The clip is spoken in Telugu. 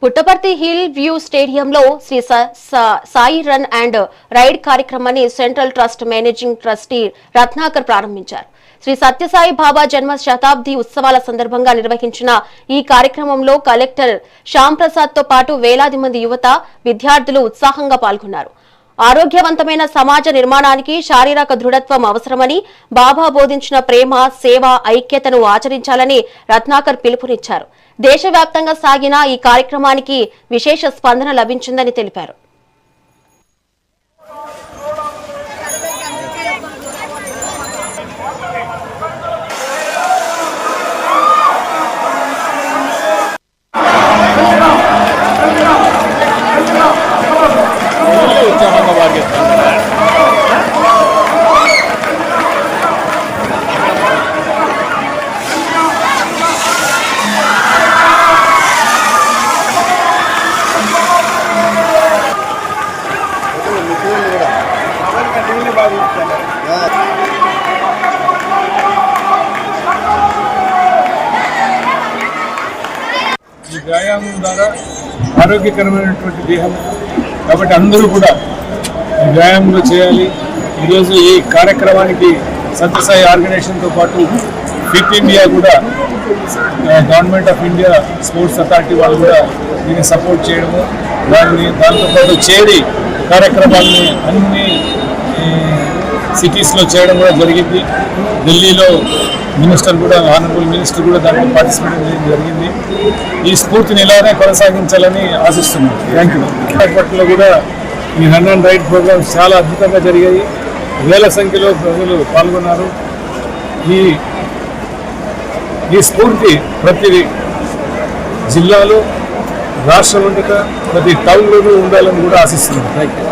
పుట్టపర్తి హిల్ వ్యూ స్టేడియంలో Sri Sai run and ride కార్యక్రమాన్ని central trust managing trustee Ratnakar ప్రారంభించారు. శ్రీ సత్యసాయి బాబా జన్మ శతాబ్ది ఉత్సవాల సందర్భంగా నిర్వహించిన ఈ కార్యక్రమంలో కలెక్టర్ శ్యామ్ ప్రసాద్ తో పాటు వేలాది మంది యువత విద్యార్థులు ఉత్సాహంగా పాల్గొన్నారు. ఆరోగ్యవంతమైన సమాజ నిర్మాణానికి శారీరక దృఢత్వం అవసరమని, బాబా బోధించిన ప్రేమ, సేవ, ఐక్యతను ఆచరించాలని రత్నాకర్ పిలుపునిచ్చారు. దేశవ్యాప్తంగా సాగిన ఈ కార్యక్రమానికి విశేష స్పందన లభించిందని తెలిపారు. ఈ వ్యాయామం ద్వారా ఆరోగ్యకరమైనటువంటి దేహం కాబట్టి అందరూ కూడా ఈ వ్యాయామంలో చేయాలి. ఈరోజు ఈ కార్యక్రమానికి సత్యసాయి ఆర్గనైజేషన్తో పాటు ఫిట్ ఇండియా కూడా, government of India sports authority వాళ్ళు కూడా దీన్ని సపోర్ట్ చేయడము, దాంతోపాటు చేరి కార్యక్రమాన్ని అన్ని సిటీస్లో చేయడం కూడా జరిగింది. ఢిల్లీలో మినిస్టర్ కూడా, ఆనరబుల్ మినిస్టర్ కూడా దాంట్లో పార్టిసిపేట్ చేయడం జరిగింది. ఈ స్ఫూర్తిని ఇలానే కొనసాగించాలని ఆశిస్తున్నాను. Thank you. విశాఖపట్నంలో కూడా ఈ రన్ అండ్ రైడ్ ప్రోగ్రామ్స్ చాలా అద్భుతంగా జరిగాయి. వేల సంఖ్యలో ప్రజలు పాల్గొన్నారు. ఈ స్ఫూర్తి ప్రతి జిల్లాలో, రాష్ట్రం అంతటా, ప్రతి టౌన్లోనూ ఉండాలని కూడా ఆశిస్తున్నాను. Thank you.